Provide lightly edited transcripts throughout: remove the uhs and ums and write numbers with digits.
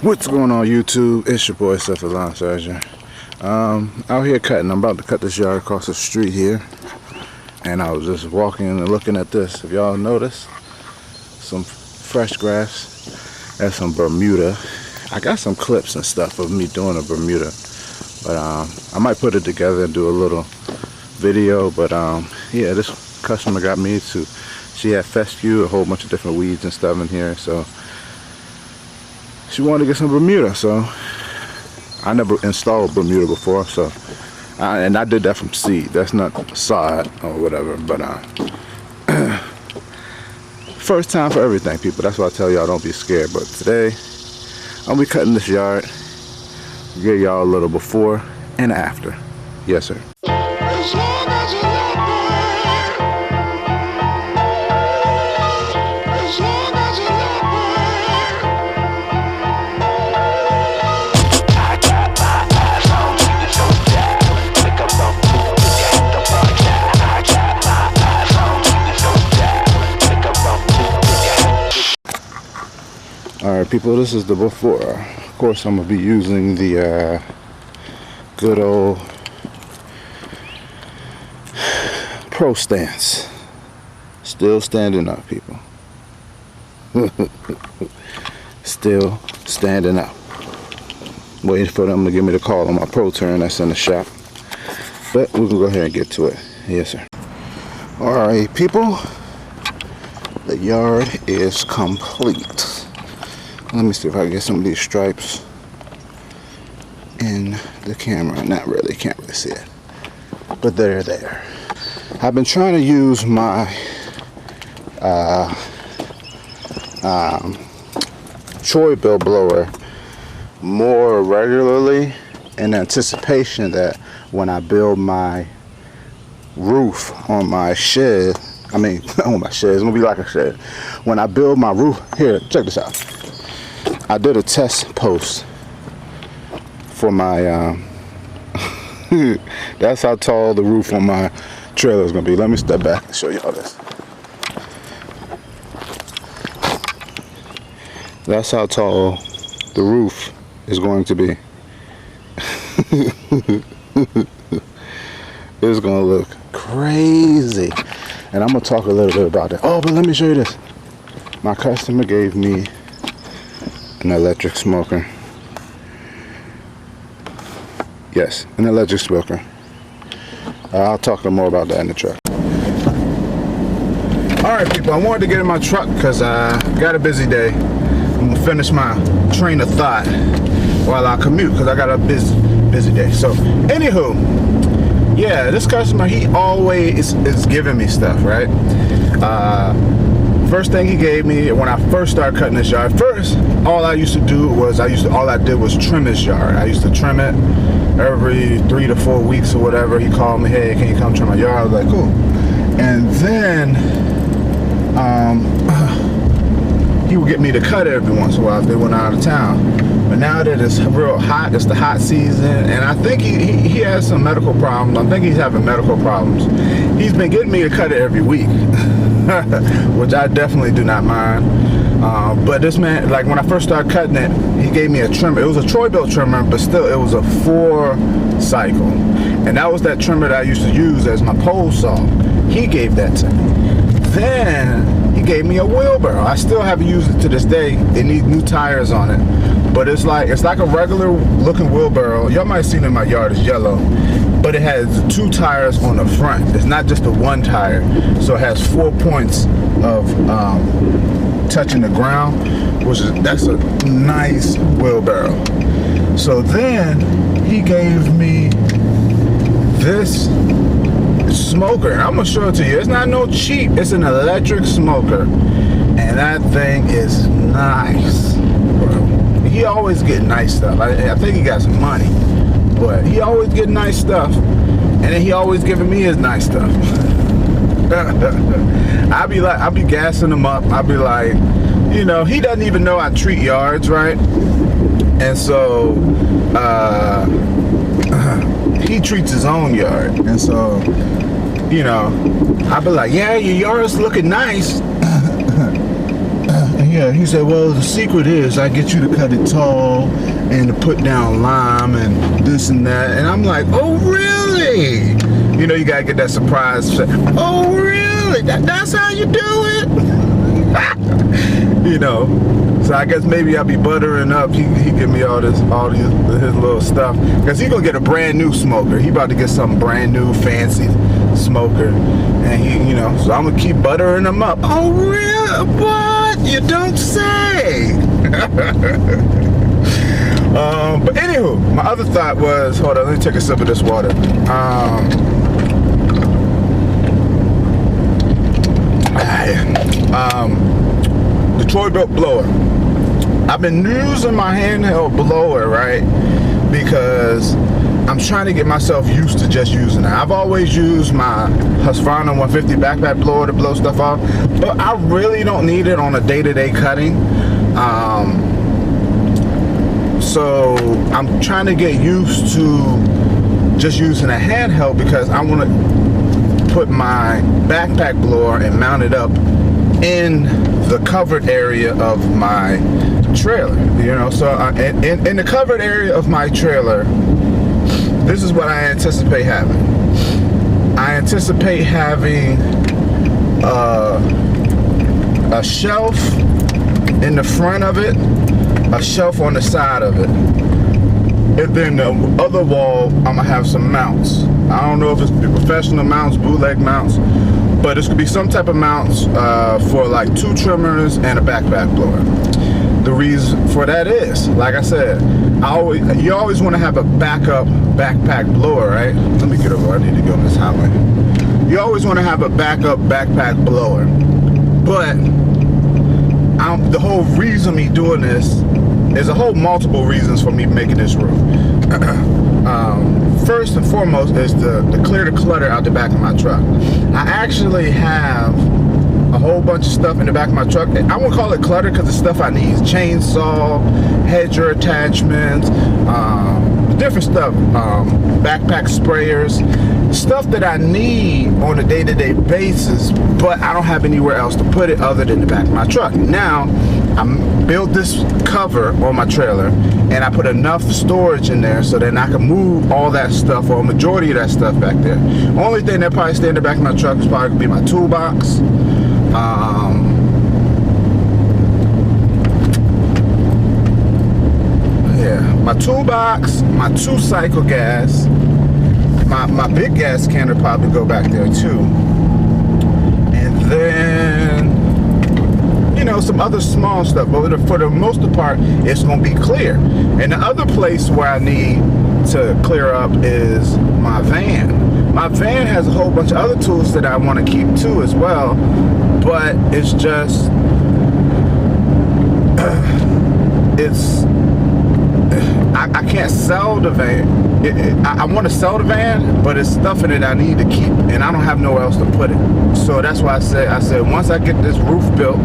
What's going on YouTube? It's your boy Seth Lawn Surgeon. Out here cutting. I'm about to cut this yard across the street here. And I was just walking and looking at this. If y'all notice, some fresh grass. That's some Bermuda. I got some clips and stuff of me doing a Bermuda. But I might put it together and do a little video. But yeah, this customer got me to, she had fescue, a whole bunch of different weeds and stuff in here. So she wanted to get some Bermuda, so I never installed Bermuda before, so and I did that from seed. That's not sod or whatever, but first time for everything, people. That's why I tell y'all don't be scared. But today I'll be cutting this yard, give y'all a little before and after. Yes, sir. Alright people, this is the before. Of course I'm going to be using the good old Pro stance. Still standing up, people. Still standing up. Waiting for them to give me the call on my ProTurn that's in the shop. But we can go ahead and get to it. Yes sir. Alright people, the yard is complete. Let me see if I can get some of these stripes in the camera. Not really, can't really see it. But they're there. I've been trying to use my Bilt blower more regularly in anticipation that when I build my roof on my shed, on my shed, it's gonna be like a shed. When I build my roof, here, check this out. I did a test post for my, that's how tall the roof on my trailer is going to be. Let me step back and show y'all this. That's how tall the roof is going to be. It's going to look crazy. And I'm going to talk a little bit about that. Oh, but let me show you this. My customer gave me an electric smoker. Yes, an electric smoker. I'll talk more about that in the truck. Alright people, I wanted to get in my truck because I got a busy day. I'm going to finish my train of thought while I commute because I got a busy day. So, anywho, yeah, this customer, he always is giving me stuff, right? First thing he gave me when I first started cutting this yard, first all I used to do was all I did was trim his yard. I used to trim it every 3 to 4 weeks or whatever. He called me, hey, can you come trim my yard? I was like, cool. And then he would get me to cut it every once in a while if they went out of town. But now that it's real hot, it's the hot season, and I think he has some medical problems. I think he's having medical problems. He's been getting me to cut it every week. Which I definitely do not mind. But this man, like when I first started cutting it, he gave me a trimmer. It was a Bilt trimmer, but still it was a 4-cycle. And that was that trimmer that I used to use as my pole saw. He gave that to me. Then he gave me a wheelbarrow. I still haven't used it to this day. It needs new tires on it. But it's like a regular looking wheelbarrow. Y'all might have seen it in my yard, it's yellow. But it has 2 tires on the front. It's not just the 1 tire. So it has 4 points of touching the ground, that's a nice wheelbarrow. So then he gave me this smoker. I'm gonna show it to you. It's not no cheap. It's an electric smoker, and that thing is nice, bro. He always get nice stuff. I think he got some money. But he always get nice stuff, and then he always giving me his nice stuff. I be gassing him up. I be like, you know, he doesn't even know I treat yards, right? And so he treats his own yard, and so, you know, I be like, yeah, your yard's looking nice. And Yeah, he said, well, the secret is I get you to cut it tall and to put down lime and this and that. And I'm like, oh, really? You know, you gotta get that surprise. Oh, really? That's how you do it? You know, so I guess maybe I'll be buttering up. He give me all his little stuff, because he gonna get a brand new smoker. He about to get some brand new fancy smoker, and he, you know, so I'm gonna keep buttering him up. Oh, really? What? You don't say. But anywho, my other thought was, hold on, let me take a sip of this water. The Troy Bilt blower. I've been using my handheld blower, right? Because I'm trying to get myself used to just using it. I've always used my Husqvarna 150 backpack blower to blow stuff off, but I really don't need it on a day-to-day cutting. So I'm trying to get used to just using a handheld, because I want to put my backpack blower and mount it up in the covered area of my trailer, you know. So in the covered area of my trailer, this is what I anticipate having. I anticipate having a shelf in the front of it, a shelf on the side of it, and then the other wall I'm gonna have some mounts. I don't know if it's the professional mounts, bootleg mounts, but it's gonna be some type of mounts for like 2 trimmers and a backpack blower. The reason for that is, like I said, you always want to have a backup backpack blower, right? Let me get over. I need to go on this highway. You always want to have a backup backpack blower, but the whole reason me doing this is a whole multiple reasons for me making this roof. First and foremost is to clear the clutter out the back of my truck. I actually have a whole bunch of stuff in the back of my truck. I won't call it clutter because it's stuff I need. Chainsaw, hedger attachments, different stuff, backpack sprayers, stuff that I need on a day-to-day basis, but I don't have anywhere else to put it other than the back of my truck. Now, I built this cover on my trailer, and I put enough storage in there so that I can move all that stuff, or a majority of that stuff, back there. Only thing that probably stay in the back of my truck is probably gonna be my toolbox. Yeah, my toolbox, my 2-cycle gas, my big gas can will probably go back there too, and then, you know, some other small stuff, but for the most part, it's gonna be clear. And the other place where I need to clear up is my van. My van has a whole bunch of other tools that I want to keep too as well, but it's just, I can't sell the van. I want to sell the van, but it's stuff in it I need to keep, and I don't have nowhere else to put it. So that's why I said once I get this roof built,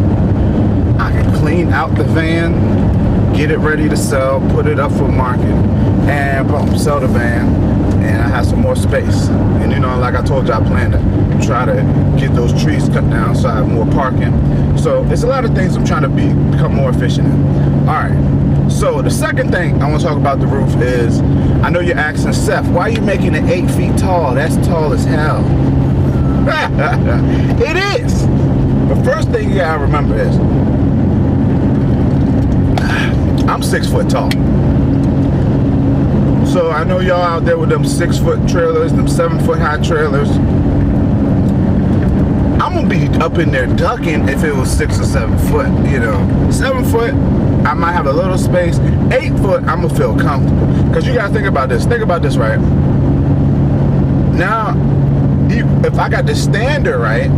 I can clean out the van, get it ready to sell, put it up for market, and boom, sell the van, and I have some more space. And you know, like I told you, I plan to try to get those trees cut down so I have more parking. So it's a lot of things I'm trying to become more efficient in. All right, so the second thing I want to talk about the roof is, I know you're asking, Seth, why are you making it 8 feet tall? That's tall as hell. It is. The first thing you gotta remember is, I'm 6 foot tall. So I know y'all out there with them 6-foot trailers, them 7-foot high trailers. I'm gonna be up in there ducking if it was 6 or 7 foot, you know. 7 foot, I might have a little space. 8 foot, I'm gonna feel comfortable. Because you gotta think about this. Think about this, right? Now, if I got the stander, right?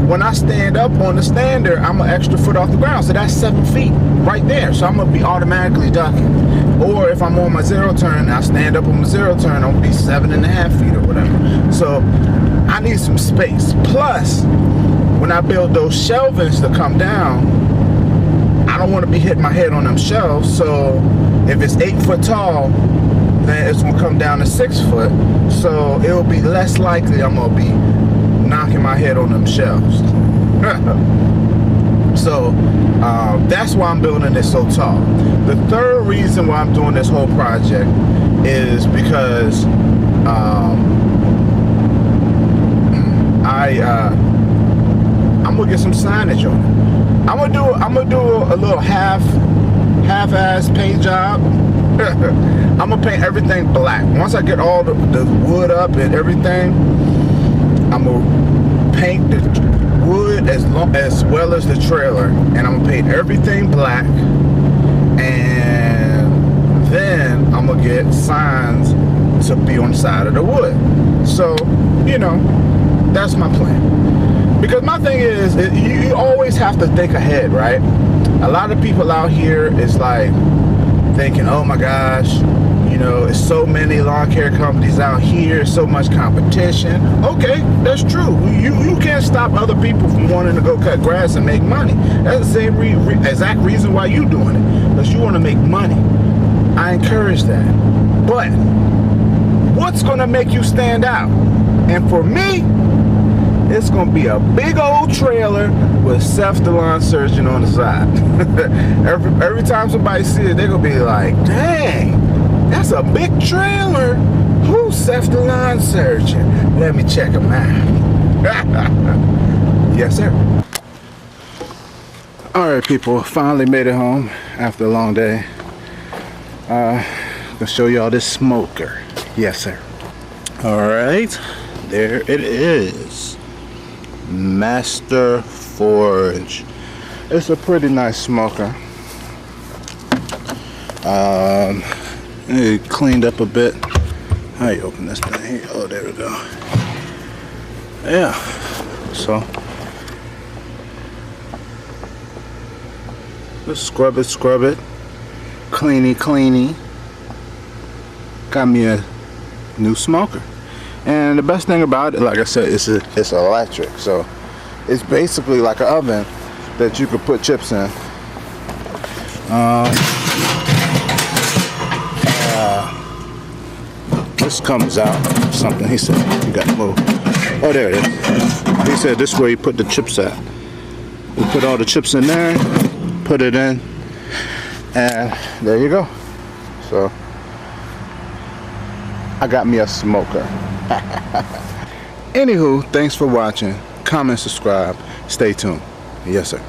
When I stand up on the stander, I'm an extra foot off the ground. So that's 7 feet right there. So I'm gonna be automatically ducking. Or if I'm on my 0 turn, I stand up on my 0 turn, I'm gonna be 7.5 feet or whatever. So I need some space. Plus, when I build those shelvings to come down, I don't want to be hitting my head on them shelves. So if it's 8 foot tall, then it's gonna come down to 6 foot. So it'll be less likely I'm gonna be knocking my head on them shelves. So that's why I'm building it so tall. The third reason why I'm doing this whole project is because I'm gonna get some signage on it. I'm gonna do a little half-ass paint job. I'm gonna paint everything black. Once I get all the wood up and everything, I'm gonna paint the wood as well as the trailer, and I'm gonna paint everything black, and then I'm gonna get signs to be on the side of the wood. So, you know, that's my plan. Because my thing is, you always have to think ahead, right? A lot of people out here is like thinking, oh my gosh, you know, it's so many lawn care companies out here, so much competition. Okay, that's true. You can't stop other people from wanting to go cut grass and make money. That's the same exact reason why you're doing it, because you want to make money. I encourage that. But what's going to make you stand out? And for me, it's gonna be a big old trailer with Sears Tiller surgeon on the side. every time somebody sees it, they're gonna be like, dang, that's a big trailer. Who's Sears Tiller surgeon? Let me check him out. Yes, sir. Alright, people, finally made it home after a long day. Gonna show y'all this smoker. Yes, sir. Alright, there it is. Master Forge. It's a pretty nice smoker. It cleaned up a bit. How you open this thing here? Oh, there we go. Yeah. So just scrub it. Cleany. Got me a new smoker. And the best thing about it, like I said, it's electric. So it's basically like an oven that you could put chips in. This comes out something. He said you got to move. Oh, there it is. He said this is where you put the chips at. You put all the chips in there, put it in, and there you go. So I got me a smoker. Anywho, thanks for watching. Comment, subscribe, stay tuned. Yes, sir.